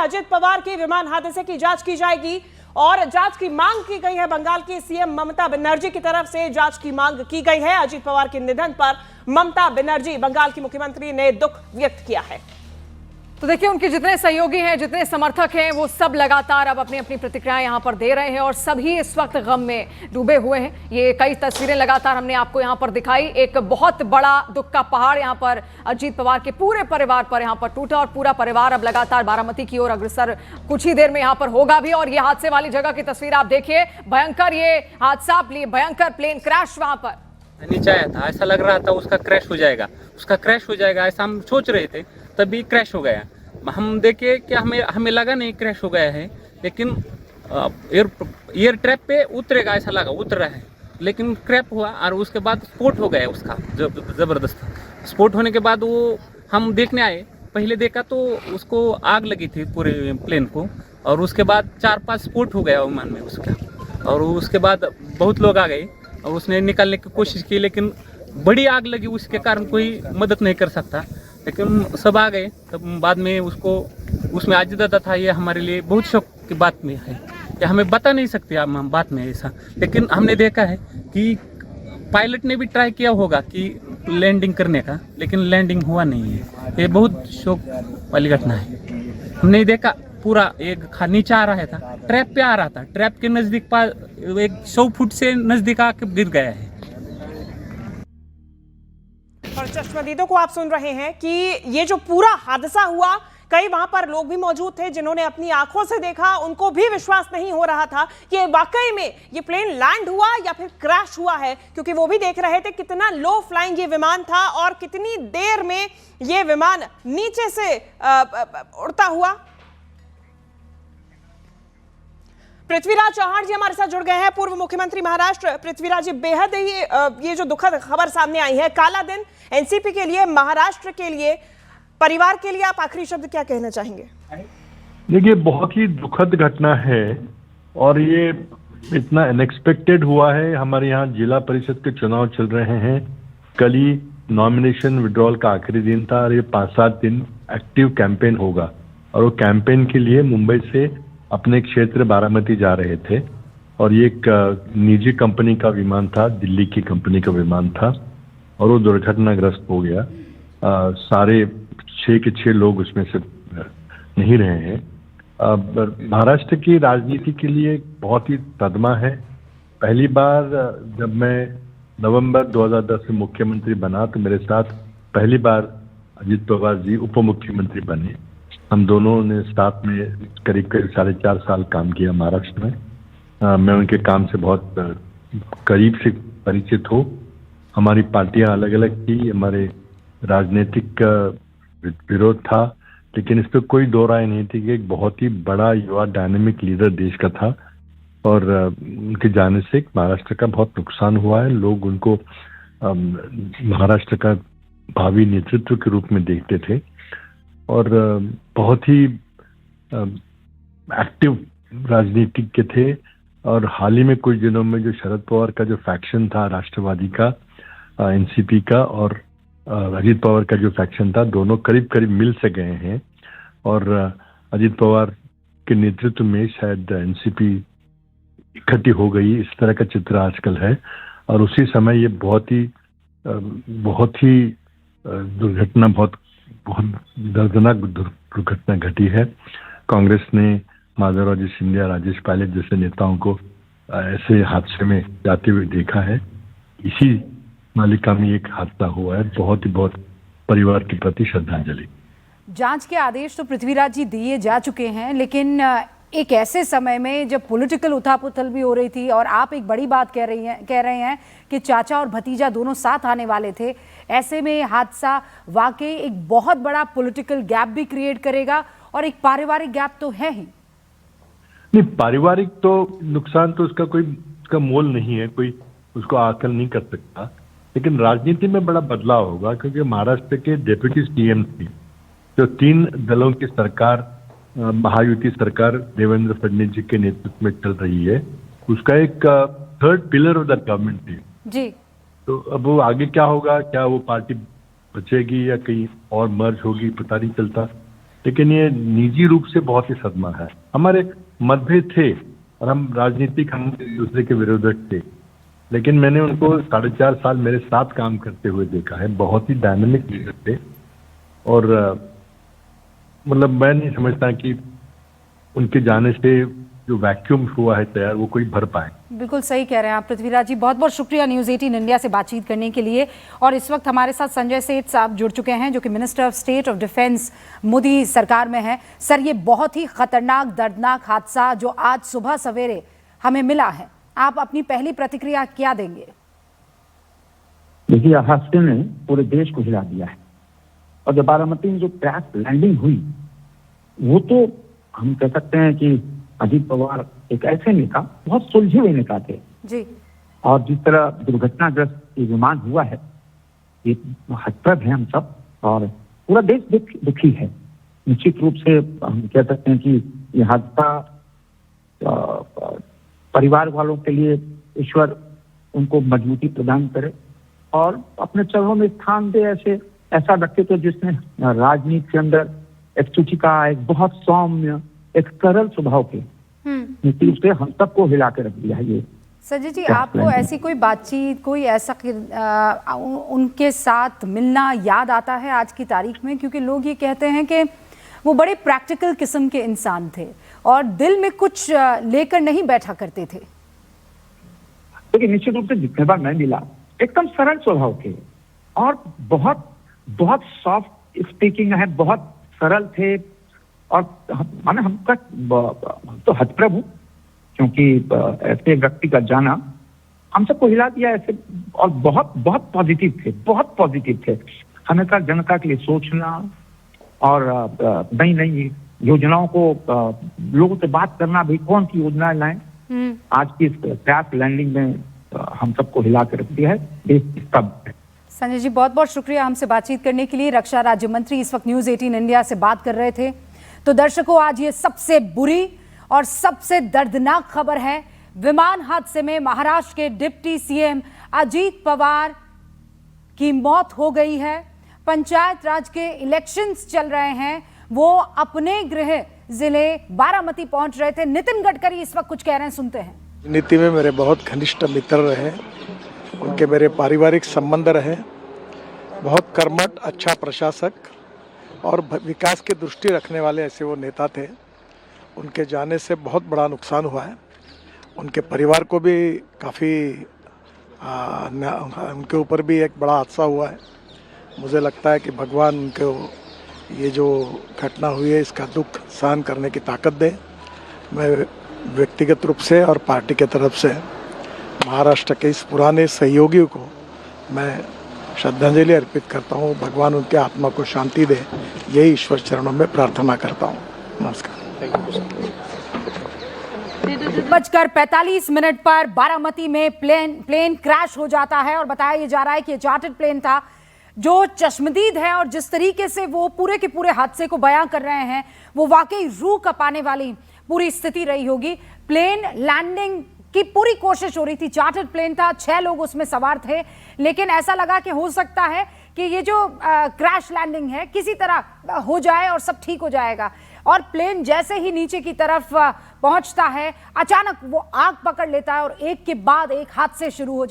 अजित पवार के विमान हादसे की जांच की जाएगी और जांच की मांग की गई है। बंगाल की सीएम ममता बनर्जी की तरफ से जांच की मांग की गई है। अजित पवार के निधन पर ममता बनर्जी, बंगाल की मुख्यमंत्री, ने दुख व्यक्त किया है। तो देखिए, उनके जितने सहयोगी हैं, जितने समर्थक हैं, वो सब लगातार अब अपनी अपनी प्रतिक्रियाएं यहां पर दे रहे हैं और सभी इस वक्त गम में डूबे हुए हैं। ये कई तस्वीरें लगातार हमने आपको यहां पर दिखाई। एक बहुत बड़ा दुख का पहाड़ यहां पर अजीत पवार के पूरे परिवार पर यहां पर टूटा और पूरा परिवार अब लगातार बारामती की ओर अग्रसर कुछ ही देर में यहां पर होगा भी। और ये हादसे वाली जगह की तस्वीर आप देखिए, भयंकर ये हादसा, भयंकर प्लेन क्रैश वहां पर नीचे आया था। ऐसा लग रहा था उसका क्रैश हो जाएगा, ऐसा हम सोच रहे थे, तभी क्रैश हो गया। हम देखे कि हमें लगा नहीं क्रैश हो गया है, लेकिन एयर ट्रैप पे उतरेगा ऐसा लगा, उतर रहा है, लेकिन क्रैश हुआ और उसके बाद स्फोट हो गया उसका ज़बरदस्त। स्फोट होने के बाद वो हम देखने आए, पहले देखा तो उसको आग लगी थी पूरे प्लेन को, और उसके बाद 4-5 स्फोट हो गया विमान में उसका। और उसके बाद बहुत लोग आ गए और उसने निकालने की कोशिश की, लेकिन बड़ी आग लगी, उसके कारण कोई मदद नहीं कर सकता। लेकिन सब आ गए। तब बाद में उसको उसमें आजिदा था। ये हमारे लिए बहुत शौक की बात में है, कि हमें बता नहीं सकते हम बात में ऐसा, लेकिन हमने देखा है कि पायलट ने भी ट्राई किया होगा कि लैंडिंग करने का, लेकिन लैंडिंग हुआ नहीं है। ये बहुत शौक वाली घटना है। हमने देखा पूरा एक नीचे आ रहा था, ट्रैप पे आ रहा था, ट्रैप के नज़दीक एक 100 फुट से नज़दीक आके गिर गया है। और चश्मदीदों को आप सुन रहे हैं कि ये जो पूरा हादसा हुआ, कई वहां पर लोग भी मौजूद थे जिन्होंने अपनी आंखों से देखा। उनको भी विश्वास नहीं हो रहा था कि वाकई में ये प्लेन लैंड हुआ या फिर क्रैश हुआ है, क्योंकि वो भी देख रहे थे कितना लो फ्लाइंग ये विमान था और कितनी देर में ये विमान नीचे से उड़ता हुआ। पृथ्वीराज चौहान जी हमारे साथ जुड़ गए हैं, पूर्व मुख्यमंत्री महाराष्ट्र। पृथ्वीराज जी, बेहद ही ये जो दुखद खबर सामने आई है, काला दिन एनसीपी के लिए, महाराष्ट्र के लिए, परिवार के लिए, आप आखिरी शब्द क्या कहना चाहेंगे? देखिए, बहुत ही दुखद घटना है और ये इतना अनएक्सपेक्टेड हुआ है। हमारे यहाँ जिला परिषद के चुनाव चल रहे हैं। कल ही नॉमिनेशन विड्रॉल का आखिरी दिन था और ये 5-7 दिन एक्टिव कैंपेन होगा। और वो कैंपेन के लिए मुंबई से अपने क्षेत्र बारामती जा रहे थे और ये एक निजी कंपनी का विमान था, दिल्ली की कंपनी का विमान था, और वो दुर्घटनाग्रस्त हो गया। सारे 6 के 6 लोग उसमें से नहीं रहे हैं। महाराष्ट्र की राजनीति के लिए बहुत ही सदमा है। पहली बार जब मैं नवंबर 2010 में मुख्यमंत्री बना तो मेरे साथ पहली बार अजित पवार जी उप मुख्यमंत्री बने। हम दोनों ने साथ में करीब 4.5 साल काम किया महाराष्ट्र में। मैं उनके काम से बहुत करीब से परिचित हूँ। हमारी पार्टियां अलग अलग थी, हमारे राजनीतिक विरोध था, लेकिन इस पर कोई दो राय नहीं थी कि एक बहुत ही बड़ा युवा डायनेमिक लीडर देश का था और उनके जाने से महाराष्ट्र का बहुत नुकसान हुआ है। लोग उनको महाराष्ट्र का भावी नेतृत्व के रूप में देखते थे और बहुत ही एक्टिव राजनीतिक के थे। और हाल ही में कुछ दिनों में जो शरद पवार का जो फैक्शन था राष्ट्रवादी का, एनसीपी का, और अजित पवार का जो फैक्शन था, दोनों करीब करीब मिल से गए हैं और अजित पवार के नेतृत्व में शायद एनसीपी इकट्ठी हो गई, इस तरह का चित्र आजकल है। और उसी समय ये बहुत ही दुर्घटना, बहुत दर्दनाक दुर्घटना घटी है। कांग्रेस ने माधवराव शिंदे, राजेश पायलट जैसे नेताओं को ऐसे हादसे में जाते हुए देखा है। इसी मालिका में एक हादसा हुआ है। बहुत परिवार के प्रति श्रद्धांजलि। जांच के आदेश तो पृथ्वीराज जी दिए जा चुके हैं, लेकिन एक ऐसे समय में जब पॉलिटिकल उथापुथल भी हो रही थी और आप एक बड़ी बात कह रहे हैं कि चाचा और भतीजा दोनों साथ आने वाले थे, ऐसे में हादसा वाकई एक बहुत बड़ा पॉलिटिकल गैप भी क्रिएट करेगा और एक पारिवारिक गैप तो है ही। नहीं, पारिवारिक तो नुकसान तो उसका मोल नहीं है, कोई उसको आकलन नहीं कर सकता, लेकिन राजनीति में बड़ा बदलाव होगा क्योंकि महाराष्ट्र के डिप्टी सीएम थी जो 3 दलों की सरकार, महायुति सरकार देवेंद्र फडणवीस जी के नेतृत्व में चल रही है, उसका एक third pillar of the government थी जी। तो अब वो आगे क्या होगा, क्या वो पार्टी बचेगी या कहीं और मर्ज होगी, पता नहीं चलता। लेकिन ये निजी रूप से बहुत ही सदमा है। हमारे मतभेद थे और हम राजनीतिक हम एक दूसरे के विरोधक थे, लेकिन मैंने उनको 4.5 साल मेरे साथ काम करते हुए देखा है। बहुत ही डायनामिक लीडर थे और मतलब मैं नहीं समझता कि उनके जाने से जो वैक्यूम हुआ है तैयार वो कोई भर पाए। बिल्कुल सही कह रहे हैं आप पृथ्वीराज जी। बहुत बहुत शुक्रिया न्यूज़ 18 इंडिया से बातचीत करने के लिए। और इस वक्त हमारे साथ संजय सेठ साहब जुड़ चुके हैं जो कि minister of state of defence Modi सरकार में है। सर, ये बहुत ही खतरनाक दर्दनाक हादसा जो आज सुबह सवेरे हमें मिला है, आप अपनी पहली प्रतिक्रिया क्या देंगे? देखिए, हादसे ने पूरे देश को हिला दिया है और जब बारामती में जो क्रैश लैंडिंग हुई वो तो हम कह सकते हैं कि अजीत पवार एक ऐसे नेता, बहुत सुलझे हुए नेता थे जी, और जिस तरह दुर्घटनाग्रस्त ये विमान हुआ है ये हतप्रभ है हम सब और पूरा देश दुखी है। निश्चित रूप से हम कह सकते हैं कि ये हादसा परिवार वालों के लिए ईश्वर उनको मजबूती प्रदान करे और अपने चरणों में स्थान दे ऐसा व्यक्तित्व जिसने राजनीति के अंदर एक सूचिका, एक बहुत सौम्य, एक सरल स्वभाव के निश्चित रूप से हम सबको हिला के रख दिया है। ये संजय जी, आपको ऐसी कोई बातचीत, कोई ऐसा उनके साथ मिलना याद आता है आज की तारीख में? क्योंकि लोग ये कहते हैं कि वो बड़े प्रैक्टिकल किस्म के इंसान थे और दिल में कुछ लेकर नहीं बैठा करते थे। देखिए, निश्चित रूप से जितने बार मैं मिला एकदम सरल स्वभाव के और बहुत बहुत सॉफ्ट स्पीकिंग है, बहुत सरल थे और माने हमका तो हतप्रभ हूँ क्योंकि ऐसे व्यक्ति का जाना हम सबको हिला दिया ऐसे। और बहुत बहुत पॉजिटिव थे, बहुत पॉजिटिव थे। हमेशा जनता के लिए सोचना और नई नई योजनाओं को लोगों से बात करना, भी कौन सी योजनाएं लाएं। आज की इस क्रैश लैंडिंग में हम सबको हिला कर रख दिया है देश सब। संजय जी, बहुत बहुत शुक्रिया हमसे बातचीत करने के लिए। रक्षा राज्य मंत्री इस वक्त न्यूज़ 18 इंडिया से बात कर रहे थे। तो दर्शकों, आज ये सबसे बुरी और सबसे दर्दनाक खबर है। विमान हादसे में महाराष्ट्र के डिप्टी सीएम अजीत पवार की मौत हो गई है। पंचायत राज के इलेक्शंस चल रहे हैं, वो अपने गृह जिले बारामती पहुंच रहे थे। नितिन गडकरी इस वक्त कुछ कह रहे हैं, सुनते हैं। नीति में मेरे बहुत घनिष्ठ मित्र रहे, उनके मेरे पारिवारिक संबंध रहे। बहुत कर्मठ, अच्छा प्रशासक और विकास की दृष्टि रखने वाले ऐसे वो नेता थे। उनके जाने से बहुत बड़ा नुकसान हुआ है। उनके परिवार को भी काफ़ी उनके ऊपर भी एक बड़ा हादसा हुआ है। मुझे लगता है कि भगवान उनको ये जो घटना हुई है इसका दुख सहन करने की ताकत दे। मैं व्यक्तिगत रूप से और पार्टी के तरफ से महाराष्ट्र के इस पुराने सहयोगी को मैं श्रद्धांजलि अर्पित करता हूँ। भगवान उनके आत्मा को शांति दे, यही ईश्वर चरणों में प्रार्थना करता हूँ। नमस्कार। 1:45 पर बारामती में प्लेन क्रैश हो जाता है और बताया जा रहा है कि चार्टर्ड प्लेन था। जो चश्मदीद है और जिस तरीके से वो पूरे के पूरे हादसे को बयां कर रहे हैं, वो वाकई रूह कपाने वाली पूरी स्थिति रही होगी। प्लेन लैंडिंग की पूरी कोशिश हो रही थी, चार्टर्ड प्लेन था, 6 लोग उसमें सवार थे, लेकिन ऐसा लगा कि हो सकता है कि ये जो क्रैश लैंडिंग है किसी तरह हो जाए और सब ठीक हो जाएगा। और प्लेन जैसे ही नीचे की तरफ पहुंचता है, अचानक वो आग पकड़ लेता है और एक के बाद एक हादसे शुरू हो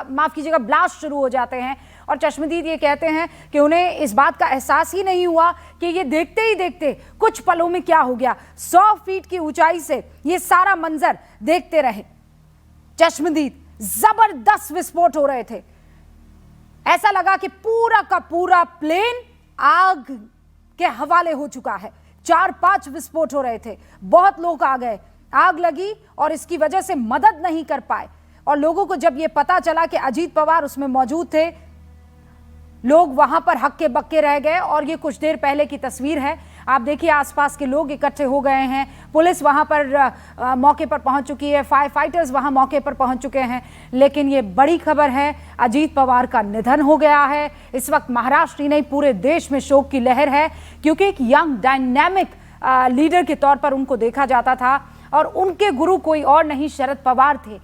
माफ कीजिएगा, ब्लास्ट शुरू हो जाते हैं। और चश्मदीद ये कहते हैं कि उन्हें इस बात का एहसास ही नहीं हुआ कि ये देखते ही देखते कुछ पलों में क्या हो गया। 100 फीट की ऊंचाई से ये सारा मंजर देखते रहे चश्मदीद। जबरदस्त विस्फोट हो रहे थे, ऐसा लगा कि पूरा का पूरा प्लेन आग के हवाले हो चुका है। 4-5 विस्फोट हो रहे थे, बहुत लोग आ गए, आग लगी और इसकी वजह से मदद नहीं कर पाए। और लोगों को जब यह पता चला कि अजीत पवार उसमें मौजूद थे, लोग वहां पर हक्के बक्के रह गए। और ये कुछ देर पहले की तस्वीर है, आप देखिए आसपास के लोग इकट्ठे हो गए हैं, पुलिस वहां पर मौके पर पहुंच चुकी है, फायर फाइटर्स वहां मौके पर पहुंच चुके हैं। लेकिन ये बड़ी खबर है, अजीत पवार का निधन हो गया है। इस वक्त महाराष्ट्र ही नहीं पूरे देश में शोक की लहर है, क्योंकि एक यंग डायनामिक लीडर के तौर पर उनको देखा जाता था और उनके गुरु कोई और नहीं शरद पवार थे।